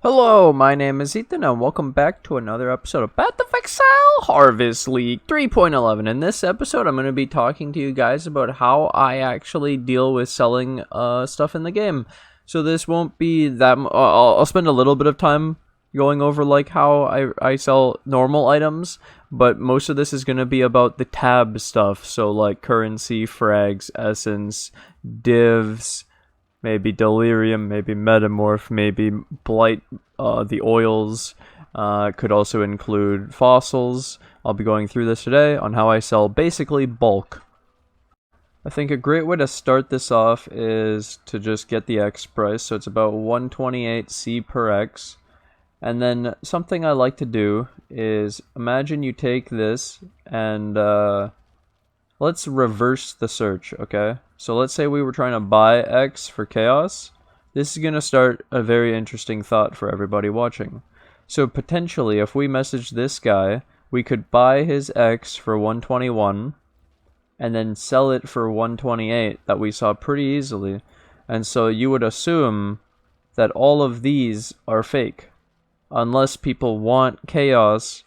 Hello, my name is Ethan, and welcome back to another episode of Path of Exile Harvest League 3.11. In this episode, I'm going to be talking to you guys about how I actually deal with selling stuff in the game. So this won't be that... I'll spend a little bit of time going over like how I sell normal items, but most of this is going to be about the tab stuff. So like currency, frags, essence, divs, maybe delirium, maybe metamorph, maybe blight, the oils, could also include fossils. I'll be going through this today on how I sell basically bulk. I think a great way to start this off is to just get the X price, so it's about 128 C per X. And then something I like to do is imagine you take this and let's reverse the search, okay? So let's say we were trying to buy X for Chaos. This is going to start a very interesting thought for everybody watching. So potentially, if we message this guy, we could buy his X for 121 and then sell it for 128 that we saw pretty easily. And so you would assume that all of these are fake, unless people want Chaos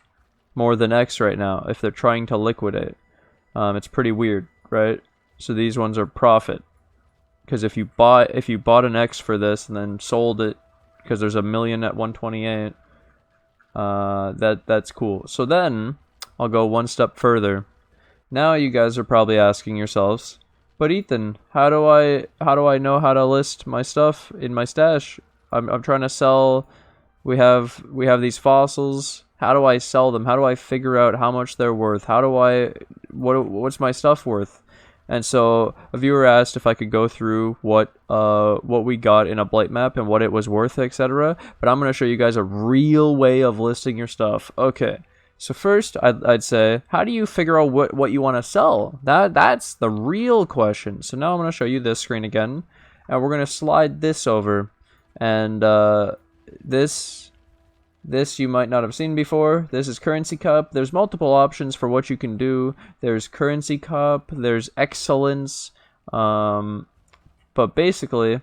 more than X right now, if they're trying to liquidate. It's pretty weird, right? So these ones are profit, because if you bought an X for this and then sold it, because there's a million at 128, that's cool. So then I'll go one step further. Now you guys are probably asking yourselves, but Ethan, how do I know how to list my stuff in my stash? I'm trying to sell. We have these fossils. How do I sell them? How do I figure out how much they're worth? What's my stuff worth? And so a viewer asked if I could go through what we got in a blight map and what it was worth, etc. But I'm going to show you guys a real way of listing your stuff. Okay, so first I'd say, how do you figure out what you want to sell? That's the real question. So now I'm going to show you this screen again, and we're going to slide this over, and this you might not have seen before. This is CurrencyCop. There's multiple options for what you can do. There's CurrencyCop, there's Excellence, but basically,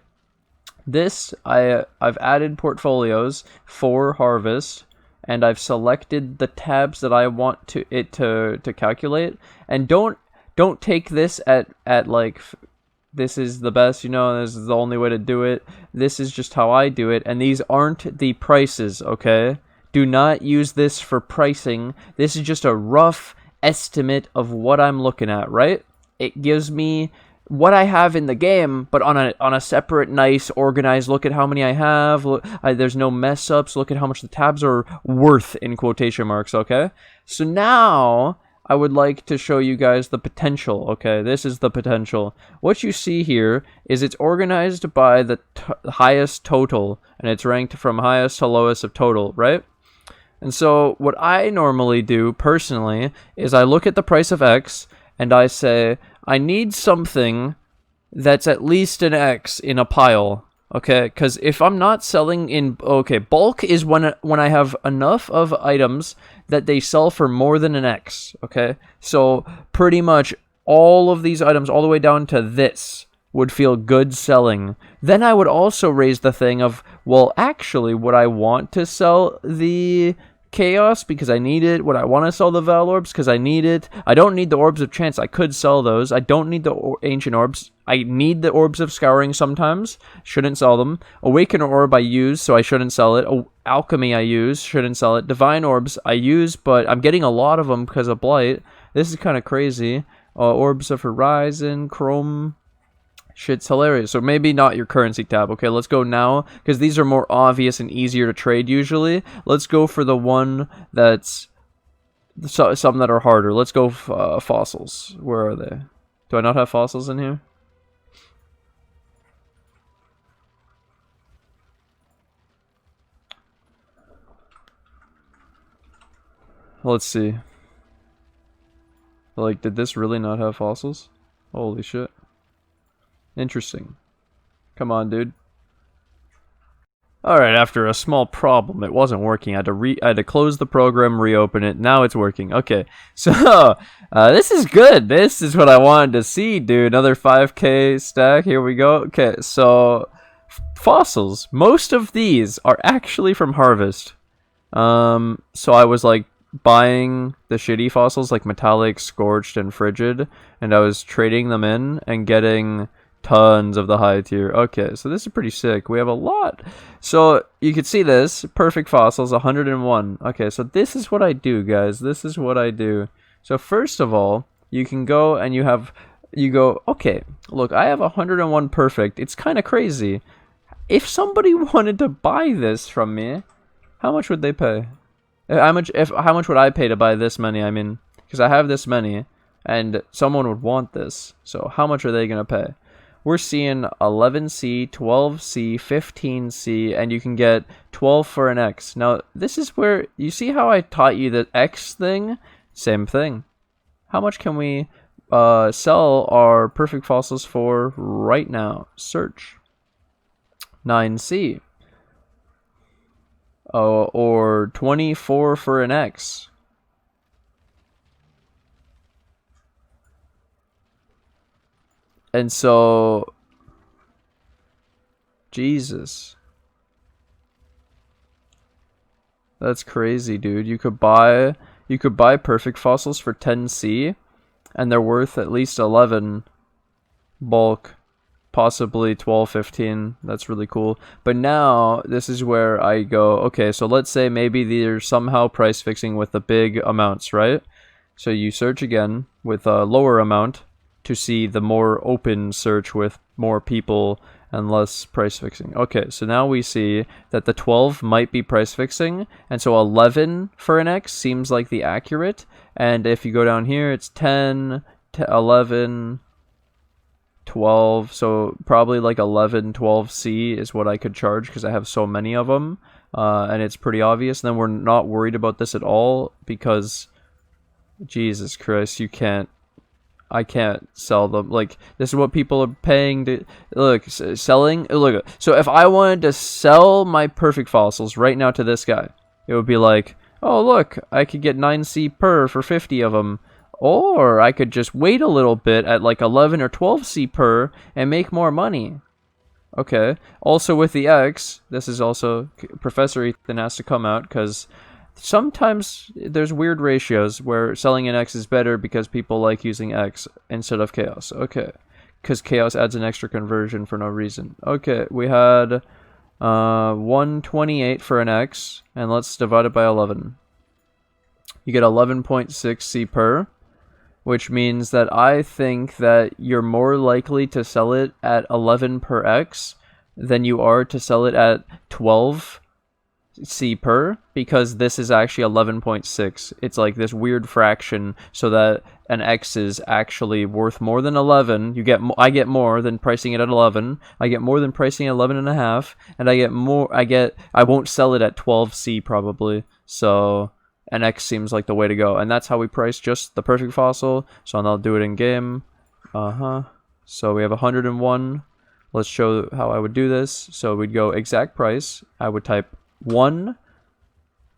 this I've added portfolios for Harvest, and I've selected the tabs that I want to calculate. And don't take this at like, this is the best, you know, this is the only way to do it. This is just how I do it, and these aren't the prices, okay? Do not use this for pricing. This is just a rough estimate of what I'm looking at, right? It gives me what I have in the game, but on a separate, nice, organized look at how many I have. There's no mess ups. Look at how much the tabs are worth, in quotation marks, okay? So now I would like to show you guys the potential, okay? This is the potential. What you see here is it's organized by the highest total, and it's ranked from highest to lowest of total, right? And so what I normally do, personally, is I look at the price of X, and I say, I need something that's at least an X in a pile, okay? Because if I'm not selling in... Okay, bulk is when I have enough of items that they sell for more than an X, okay? So pretty much all of these items, all the way down to this, would feel good selling. Then I would also raise the thing of, well, actually, would I want to sell the Chaos because I need it? Would I want to sell the Val Orbs because I need it? I don't need the Orbs of Chance. I could sell those. I don't need the Ancient Orbs. I need the Orbs of Scouring sometimes. Shouldn't sell them. Awaken Orb I use, so I shouldn't sell it. Alchemy I use. Shouldn't sell it. Divine Orbs I use, but I'm getting a lot of them because of Blight. This is kind of crazy. Orbs of Horizon, Chrome. Shit's hilarious. So maybe not your currency tab. Okay, let's go now, because these are more obvious and easier to trade usually. Let's go for the one that's... some that are harder. Let's go fossils. Where are they? Do I not have fossils in here? Let's see. Like, did this really not have fossils? Holy shit. Interesting. Come on, dude. Alright, after a small problem, it wasn't working. I had to close the program, reopen it. Now it's working. Okay, so this is good. This is what I wanted to see, dude. Another 5K stack. Here we go. Okay, so fossils. Most of these are actually from Harvest. So I was like buying the shitty fossils like metallic, scorched, and frigid, and I was trading them in and getting tons of the high tier. Okay, so this is pretty sick. We have a lot. So you can see this perfect fossils 101. Okay, so this is what I do, guys. This is what I do. So first of all, you can go and you go, okay, look, I have 101 perfect. It's kind of crazy. If somebody wanted to buy this from me, how much would they pay? How much would I pay to buy this many? I mean, because I have this many, and someone would want this. So how much are they gonna pay? We're seeing 11C, 12C, 15C, and you can get 12 for an X. Now, this is where, you see how I taught you the X thing? Same thing. How much can we sell our perfect fossils for right now? Search. 9C. Or 24 for an X. And so, Jesus. That's crazy, dude. You could buy perfect fossils for 10C, and they're worth at least 11 bulk, possibly 12, 15. That's really cool. But now, this is where I go, okay, so let's say maybe they're somehow price fixing with the big amounts, right? So you search again with a lower amount to see the more open search with more people and less price fixing. Okay, so now we see that the 12 might be price fixing, and so 11 for an X seems like the accurate, and if you go down here, it's 10, 11, 12, so probably like 11, 12C is what I could charge because I have so many of them, and it's pretty obvious. And then we're not worried about this at all because, Jesus Christ, I can't sell them. Like, this is what people are paying to, look, selling, look, so if I wanted to sell my perfect fossils right now to this guy, it would be like, oh look, I could get 9C per for 50 of them, or I could just wait a little bit at like 11 or 12C per and make more money. Okay, also with the X, this is also, Professor Ethan has to come out because sometimes there's weird ratios where selling an X is better because people like using X instead of Chaos. Okay, because Chaos adds an extra conversion for no reason. Okay, we had 128 for an X, and let's divide it by 11. You get 11.6C per, which means that I think that you're more likely to sell it at 11 per X than you are to sell it at 12 C per, because this is actually 11.6. It's like this weird fraction so that an X is actually worth more than 11. I get more than pricing it at 11. I get more than pricing at 11 and a half, and I won't sell it at 12C probably. So an X seems like the way to go, and that's how we price just the perfect fossil. So I'll do it in game. So we have 101. Let's show how I would do this. So we'd go exact price. I would type 1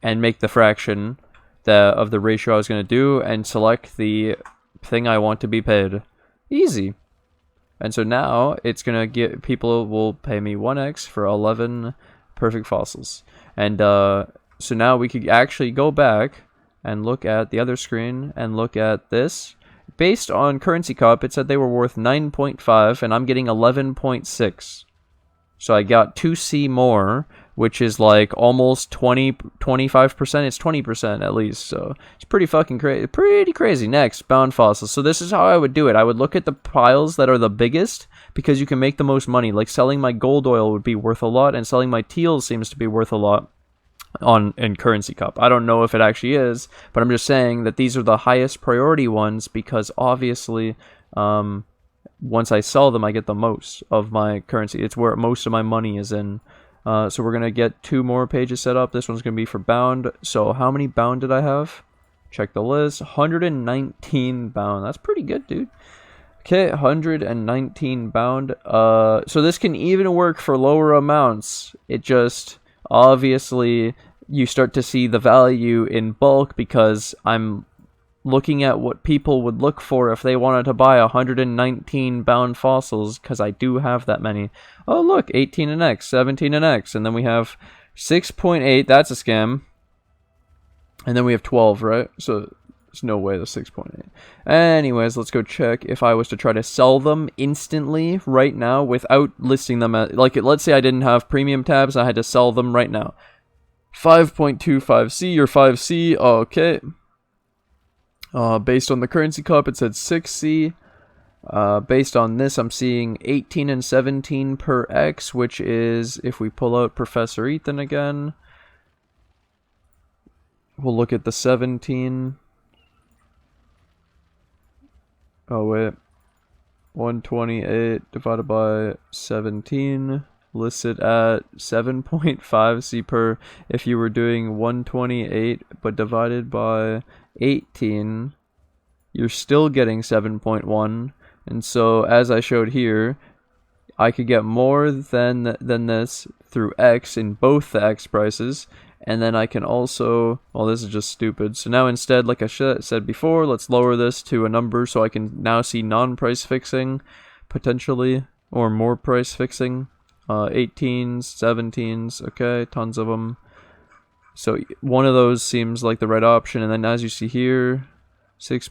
and make the fraction of the ratio I was going to do and select the thing I want to be paid. Easy. And so now it's going to get, people will pay me 1x for 11 perfect fossils. And so now we could actually go back and look at the other screen and look at this. Based on CurrencyCop, it said they were worth 9.5 and I'm getting 11.6. So I got 2C more, which is like almost 25%. It's 20% at least. So it's pretty fucking crazy. Pretty crazy. Next, bound fossils. So this is how I would do it. I would look at the piles that are the biggest because you can make the most money. Like selling my gold oil would be worth a lot, and selling my teal seems to be worth a lot in CurrencyCop. I don't know if it actually is, but I'm just saying that these are the highest priority ones because obviously once I sell them, I get the most of my currency. It's where most of my money is in. So we're going to get 2 more pages set up. This one's going to be for bound. So how many bound did I have? Check the list. 119 bound. That's pretty good, dude. Okay, 119 bound. So this can even work for lower amounts. It just, obviously, you start to see the value in bulk because I'm looking at what people would look for if they wanted to buy 119 bound fossils, because I do have that many. Oh look, 18 and X, 17 and X, and then we have 6.8, that's a scam. And then we have 12, right? So there's no way the 6.8. Anyways, let's go check if I was to try to sell them instantly right now without listing them at, like, let's say I didn't have premium tabs, I had to sell them right now. 5.25C or 5C, okay. Based on the CurrencyCop, it said 6C. Based on this, I'm seeing 18 and 17 per X, which is, if we pull out Professor Ethan again, we'll look at the 17. Oh, wait. 128 divided by 17, listed at 7.5C per. If you were doing 128, but divided by 18, you're still getting 7.1. And so, as I showed here, I could get more than this through X in both the X prices. And then I can also, well, this is just stupid. So now instead, like I said before, let's lower this to a number so I can now see non-price fixing, potentially, or more price fixing. 18s, 17s, okay, tons of them. So one of those seems like the right option. And then as you see here, 6.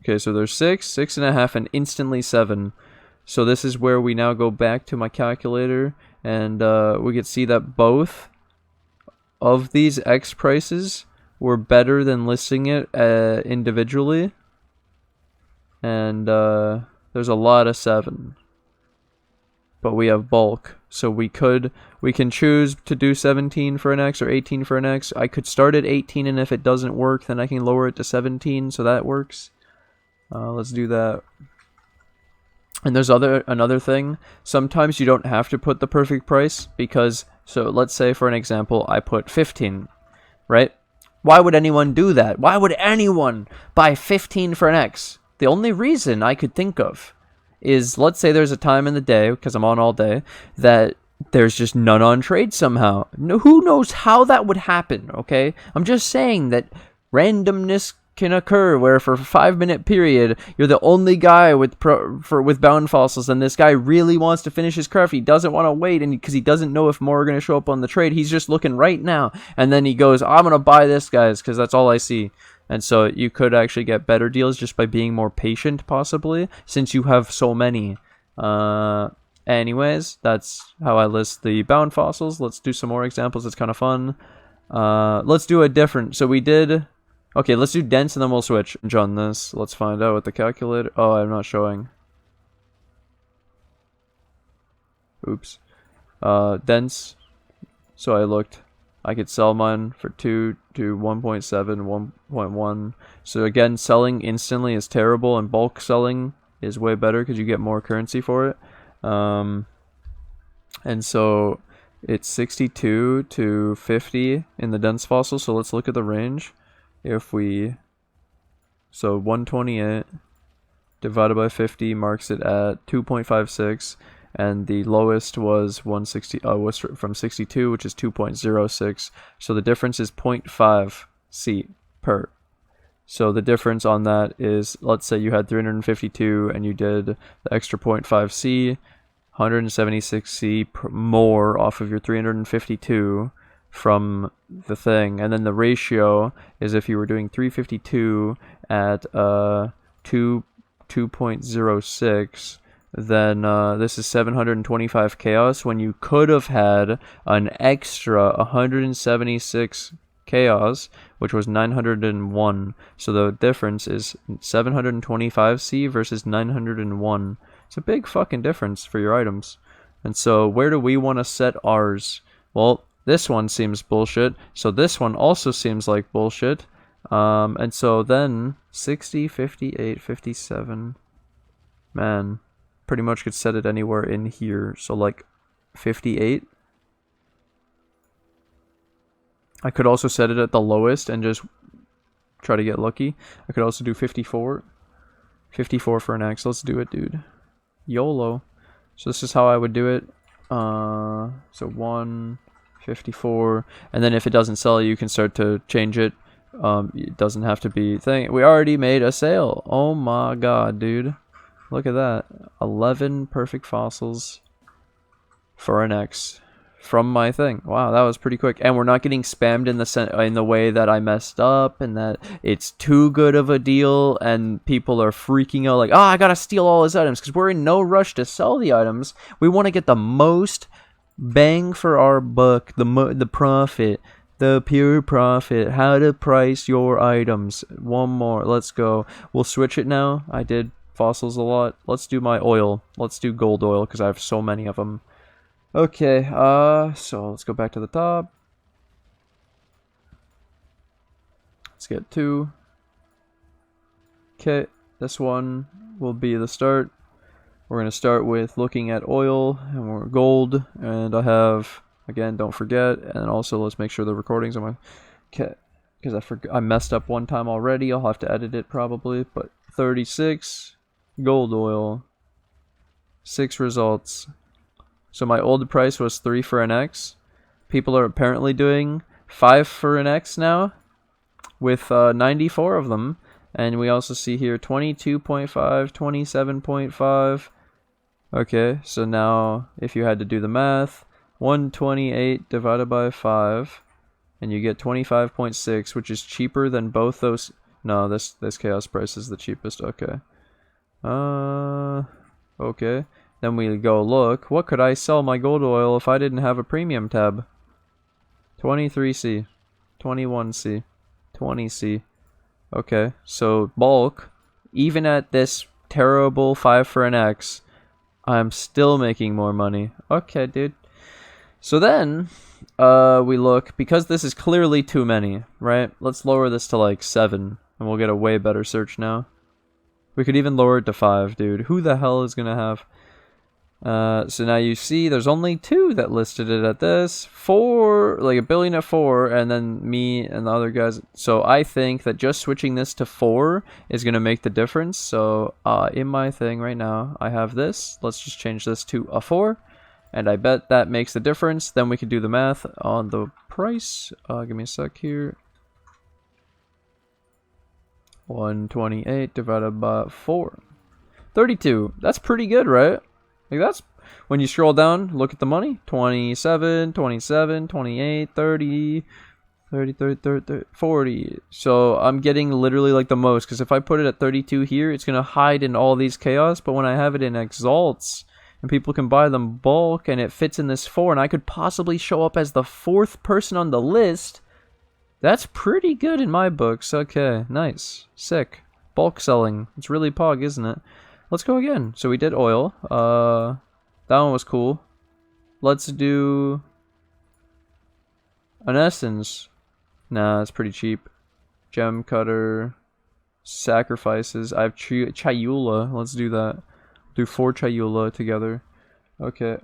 Okay, so there's 6, 6.5, and instantly 7. So this is where we now go back to my calculator, and we can see that both of these X prices were better than listing it individually. And there's a lot of 7. But we have bulk. So we can choose to do 17 for an X or 18 for an X. I could start at 18, and if it doesn't work, then I can lower it to 17, so that works. Let's do that. And there's another thing. Sometimes you don't have to put the perfect price because, so let's say for an example, I put 15, right? Why would anyone do that? Why would anyone buy 15 for an X? The only reason I could think of is, let's say there's a time in the day, because I'm on all day, that there's just none on trade somehow. No, who knows how that would happen, okay? I'm just saying that randomness can occur where for a 5-minute period you're the only guy with bound fossils, and this guy really wants to finish his craft. He doesn't want to wait, and because he doesn't know if more are going to show up on the trade, he's just looking right now, and then he goes, I'm going to buy this, guys, because that's all I see. And so you could actually get better deals just by being more patient, possibly, since you have so many. Anyways, that's how I list the bound fossils. Let's do some more examples. It's kind of fun. Let's do a different, so we did, okay, let's do dense and then we'll switch on this. Let's find out with the calculator. Oh, I'm not showing. Oops. Dense. So I looked. I could sell mine for 2 to 1.7, 1.1. So again, selling instantly is terrible, and bulk selling is way better because you get more currency for it. And so it's 62 to 50 in the dense fossil. So let's look at the range. If we, so 128 divided by 50 marks it at 2.56, and the lowest was 160, was from 62, which is 2.06. So the difference is 0.5 C per. So the difference on that is, let's say you had 352 and you did the extra 0.5 C, 176 C more off of your 352 from the thing. And then the ratio is, if you were doing 352 at 2.06, then this is 725 chaos when you could have had an extra 176 chaos, which was 901. So the difference is 725 C versus 901. It's a big fucking difference for your items. And so where do we want to set ours? Well, this one seems bullshit, so this one also seems like bullshit. And so then 60, 58, 57, man, pretty much could set it anywhere in here. So like 58. I could also set it at the lowest and just try to get lucky. I could also do 54. 54 for an X. Let's do it, dude. YOLO. So this is how I would do it. So 154, and then if it doesn't sell, you can start to change it It doesn't have to be thing. We already made a sale. Oh my god, dude. Look at that. 11 perfect fossils for an X from my thing. Wow, that was pretty quick. And we're not getting spammed in the way that I messed up and that it's too good of a deal and people are freaking out like, oh, I gotta steal all his items, because we're in no rush to sell the items. We want to get the most bang for our buck, the profit, the pure profit. How to price your items. One more. Let's go. We'll switch it now. I did fossils a lot. Let's do my oil. Let's do gold oil because I have so many of them. Okay, so let's go back to the top. Let's get 2. Okay, this one will be the start. We're going to start with looking at oil, and we're gold, and I have, again, don't forget, and also let's make sure the recording's on my, okay, because I messed up one time already. I'll have to edit it probably, but 36, gold oil, 6 results. So my old price was 3 for an X. People are apparently doing 5 for an X now, with 94 of them. And we also see here 22.5, 27.5. Okay, so now if you had to do the math, 128 divided by 5, and you get 25.6, which is cheaper than both those. No, this chaos price is the cheapest. Okay. Okay. Then we go look. What could I sell my gold oil if I didn't have a premium tab? 23C, 21C, 20C. Okay, so bulk, even at this terrible 5 for an X, I'm still making more money. Okay, dude. So then, we look, because this is clearly too many, right? Let's lower this to like 7, and we'll get a way better search now. We could even lower it to 5, dude. Who the hell is gonna have... so now you see there's only 2 that listed it at this. 4, like a billion at 4, and then me and the other guys. So I think that just switching this to 4 is going to make the difference. So in my thing right now, I have this. Let's just change this to a 4. And I bet that makes the difference. Then we can do the math on the price. Give me a sec here. 128 divided by 4. 32. That's pretty good, right? Like that's, when you scroll down, look at the money, 27, 27, 28, 30, 30, 30, 30, 30, 40. So I'm getting literally like the most, because if I put it at 32 here, it's going to hide in all these chaos. But when I have it in Exalts, and people can buy them bulk, and it fits in this 4, and I could possibly show up as the 4th person on the list, that's pretty good in my books. Okay, nice. Sick. Bulk selling. It's really pog, isn't it? Let's go again. So we did oil. That one was cool. Let's do an essence. Nah, it's pretty cheap. Gem cutter. Sacrifices. I have Chayula. Let's do that. Do 4 Chayula together. Okay.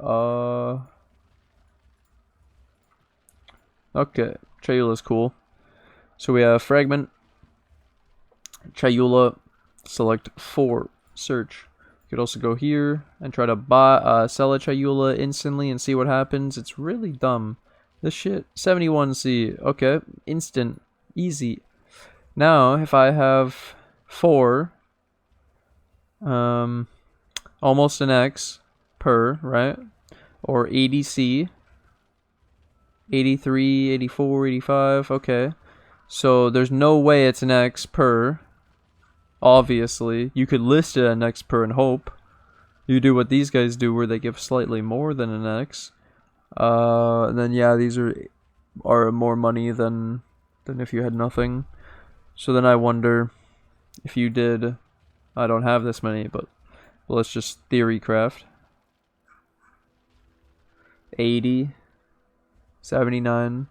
Okay. Chayula's cool. So we have fragment. Chayula. Select 4. Search. You could also go here and try to buy, sell a Chayula instantly and see what happens. It's really dumb. This shit. 71C. Okay. Instant. Easy. Now, if I have 4, almost an X per, right? Or 80C. 83, 84, 85. Okay. So there's no way it's an X per. Obviously, you could list it an X per and hope. You do what these guys do, where they give slightly more than an X. And then yeah, these are more money than if you had nothing. So then I wonder if you did. I don't have this many, but let's just theory craft. 80, 79,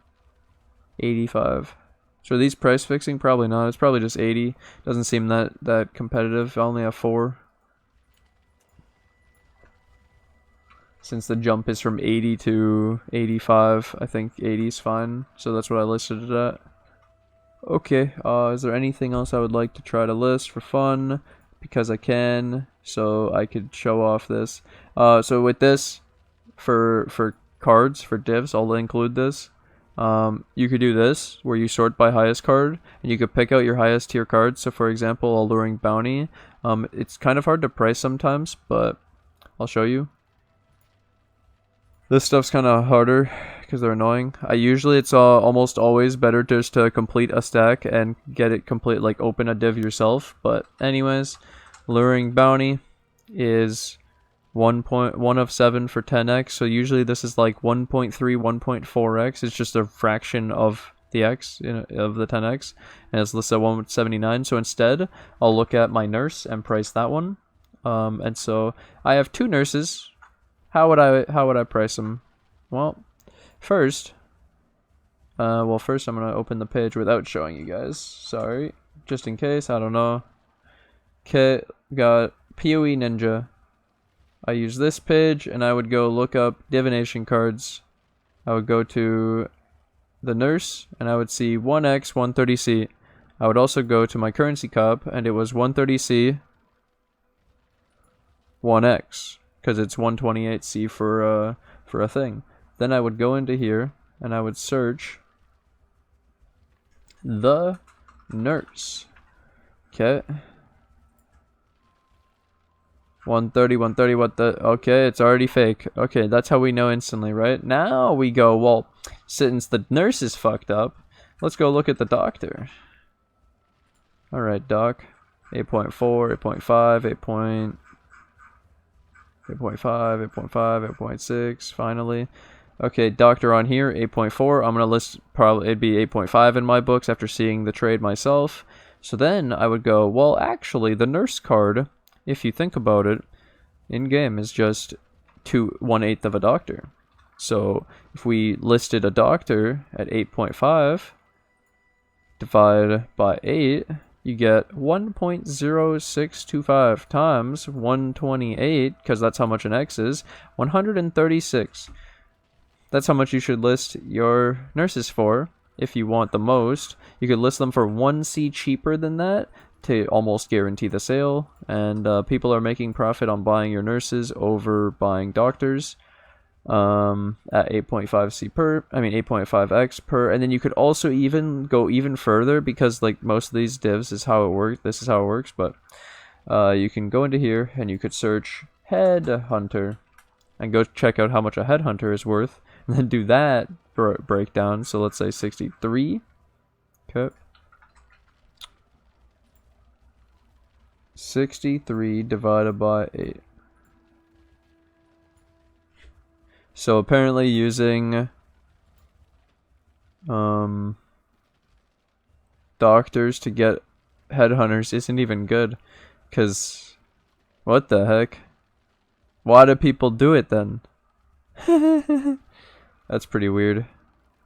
85. So are these price fixing? Probably not. It's probably just 80. Doesn't seem that competitive. I only have 4. Since the jump is from 80 to 85, I think 80 is fine. So that's what I listed it at. Okay, is there anything else I would like to try to list for fun? Because I can, so I could show off this. So with this, for cards, for divs, I'll include this. You could do this, where you sort by highest card, and you could pick out your highest tier cards. So for example, Alluring Bounty. It's kind of hard to price sometimes, but I'll show you. This stuff's kind of harder because they're annoying. Usually it's almost always better just to complete a stack and get it complete, like open a div yourself. But anyways, Alluring Bounty is 1 of 7 for 10x. So usually this is like 1.3, 1.4x. It's just a fraction of the x, of the 10x, and it's listed at 179. So instead, I'll look at my nurse and price that one. And so I have 2 nurses. How would I price them? Well, first I'm gonna open the page without showing you guys. Sorry, just in case. I don't know. Okay, got PoE Ninja. I use this page, and I would go look up divination cards. I would go to the nurse, and I would see 1x, 130c. I would also go to my CurrencyCop, and it was 130c, 1x. Because it's 128c for a thing. Then I would go into here and I would search the nurse. Okay. 130, what the? Okay, it's already fake. Okay, that's how we know instantly, right? Now we go, well, since the nurse is fucked up, let's go look at the doctor. Alright, doc. 8.4, 8.5, 8.5, 8.6, finally. Okay, doctor on here, 8.4. I'm going to list, probably, it'd be 8.5 in my books after seeing the trade myself. So then I would go, well, actually, the nurse card, if you think about it, in-game is just 1/8 of a doctor. So if we listed a doctor at 8.5, divide by 8, you get 1.0625 times 128, because that's how much an X is, 136. That's how much you should list your nurses for. If you want the most, you could list them for 1C cheaper than that to almost guarantee the sale. And people are making profit on buying your nurses over buying doctors. At 8.5x per, and then you could also even go even further, because like most of these divs is how it works. This is how it works, but you can go into here and you could search headhunter and go check out how much a headhunter is worth, and then do that breakdown. So let's say 63. Okay. 63 divided by 8. So apparently using doctors to get headhunters isn't even good, because what the heck? Why do people do it then? That's pretty weird.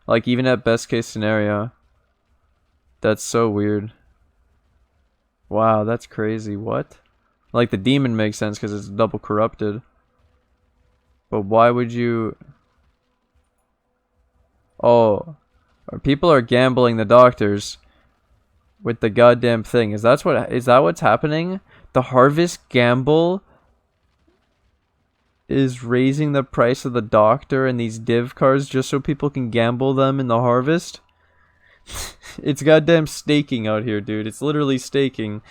Like, even at best case scenario, that's so weird. Wow, that's crazy. What? Like, the demon makes sense because it's double corrupted. But why would you... Oh, people are gambling the doctors with the goddamn thing. Is that what's happening? The harvest gamble is raising the price of the doctor and these div cards just so people can gamble them in the harvest? It's goddamn staking out here, dude. It's literally staking.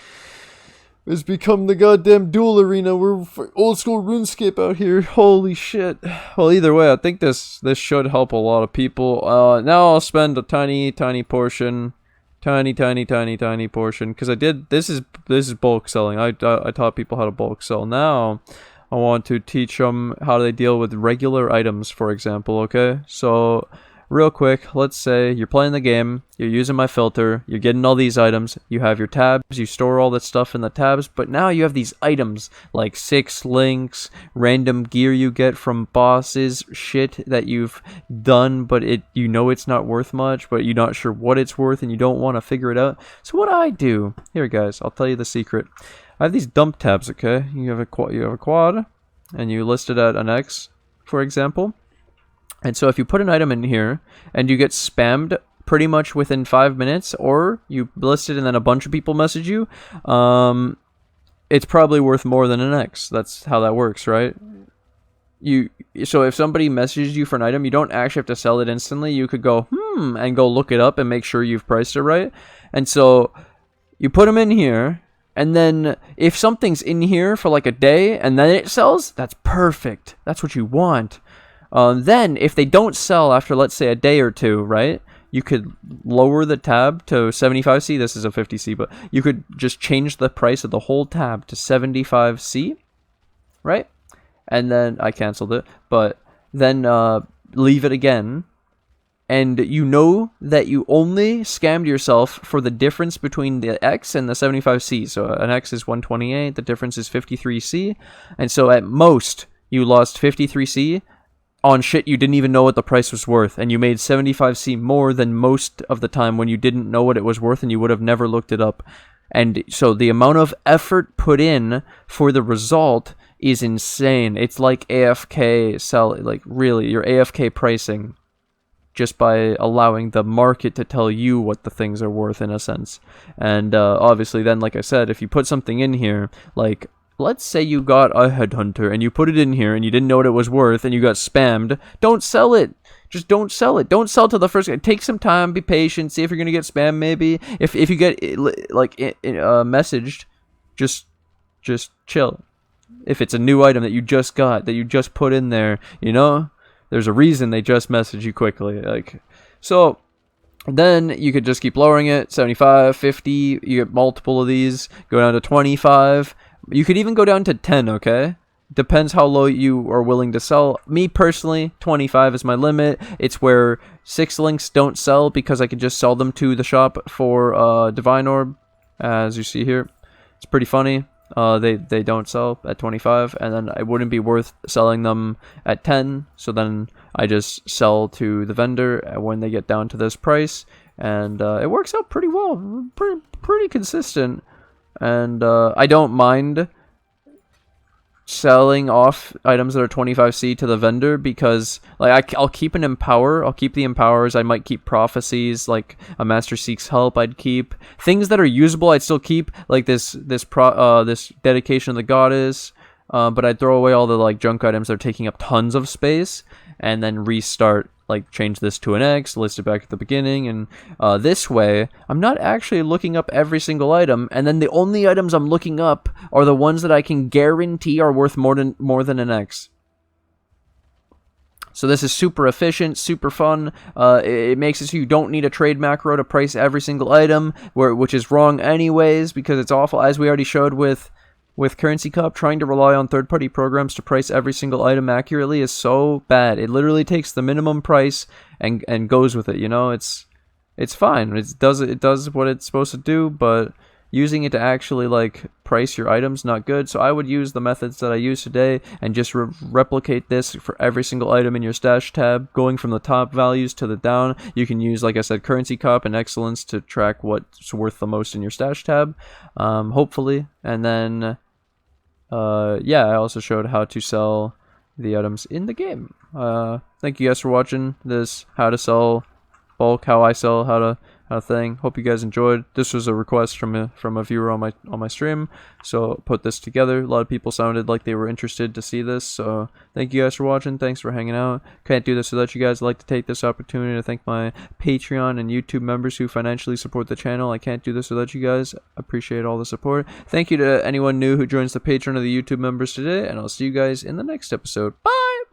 It's become the goddamn duel arena. We're old school RuneScape out here. Holy shit. Well, either way, I think this should help a lot of people. Now I'll spend a tiny portion, tiny portion, because I did. This is bulk selling. I taught people how to bulk sell. Now I want to teach them how they deal with regular items, for example. Okay, so real quick, let's say you're playing the game, you're using my filter, you're getting all these items, you have your tabs, you store all that stuff in the tabs, but now you have these items like 6 links, random gear you get from bosses, shit that you've done, but you know it's not worth much, but you're not sure what it's worth and you don't want to figure it out. So what I do, here guys, I'll tell you the secret. I have these dump tabs, okay? You have a quad, and you list it at an X, for example. And so if you put an item in here and you get spammed pretty much within 5 minutes, or you list it and then a bunch of people message you, it's probably worth more than an X. That's how that works, right? So if somebody messages you for an item, you don't actually have to sell it instantly. You could go, and go look it up and make sure you've priced it right. And so you put them in here, and then if something's in here for like a day and then it sells, that's perfect. That's what you want. Then if they don't sell after, let's say, a day or two, right? You could lower the tab to 75C. This is a 50C, but you could just change the price of the whole tab to 75C, right? And then I canceled it, but then leave it again. And you know that you only scammed yourself for the difference between the X and the 75C. So an X is 128, the difference is 53C. And so at most, you lost 53C on shit you didn't even know what the price was worth, and you made 75C more than most of the time when you didn't know what it was worth and you would have never looked it up. And so the amount of effort put in for the result is insane. It's like AFK sell, like really, your AFK pricing just by allowing the market to tell you what the things are worth in a sense. And obviously then, like I said, if you put something in here, like let's say you got a headhunter and you put it in here and you didn't know what it was worth and you got spammed, don't sell it. Just don't sell it. Don't sell to the first guy. Take some time, be patient, see if you're going to get spammed maybe. If you get like messaged, just chill. If it's a new item that you just got, that you just put in there, you know, there's a reason they just message you quickly. Like, so then you could just keep lowering it, 75, 50, you get multiple of these, go down to 25. You could even go down to 10, okay? Depends how low you are willing to sell. Me personally, 25 is my limit. It's where 6 links don't sell because I can just sell them to the shop for Divine Orb, as you see here. It's pretty funny. They don't sell at 25, and then it wouldn't be worth selling them at 10. So then I just sell to the vendor when they get down to this price, and it works out pretty well, pretty consistent. And I don't mind selling off items that are 25C to the vendor because like I'll keep an Empower. I'll keep the Empowers. I might keep Prophecies, like a Master Seeks Help. I'd keep things that are usable. I'd still keep like this Dedication of the Goddess. But I'd throw away all the like junk items that are taking up tons of space, and then restart. Like change this to an X, list it back at the beginning, and this way I'm not actually looking up every single item, and then the only items I'm looking up are the ones that I can guarantee are worth more than an X. So this is super efficient, super fun. It makes it so you don't need a trade macro to price every single item, which is wrong anyways because it's awful, as we already showed with CurrencyCop. Trying to rely on third-party programs to price every single item accurately is so bad. It literally takes the minimum price and goes with it. You know, it's fine. It does what it's supposed to do, but using it to actually like price your items, not good. So I would use the methods that I use today and just replicate this for every single item in your stash tab, going from the top values to the down. You can use, like I said, CurrencyCop and Excellence to track what's worth the most in your stash tab, hopefully. And then yeah, I also showed how to sell the items in the game. Thank you guys for watching this how to sell bulk, how I sell, how to thing. Hope you guys enjoyed. This was a request from a viewer on my stream, so put this together. A lot of people sounded like they were interested to see this, so thank you guys for watching. Thanks for hanging out. Can't do this without you guys. I'd like to take this opportunity to thank my Patreon and YouTube members who financially support the channel. I can't do this without you guys. Appreciate all the support. Thank you to anyone new who joins the Patreon or the YouTube members today, and I'll see you guys in the next episode. Bye!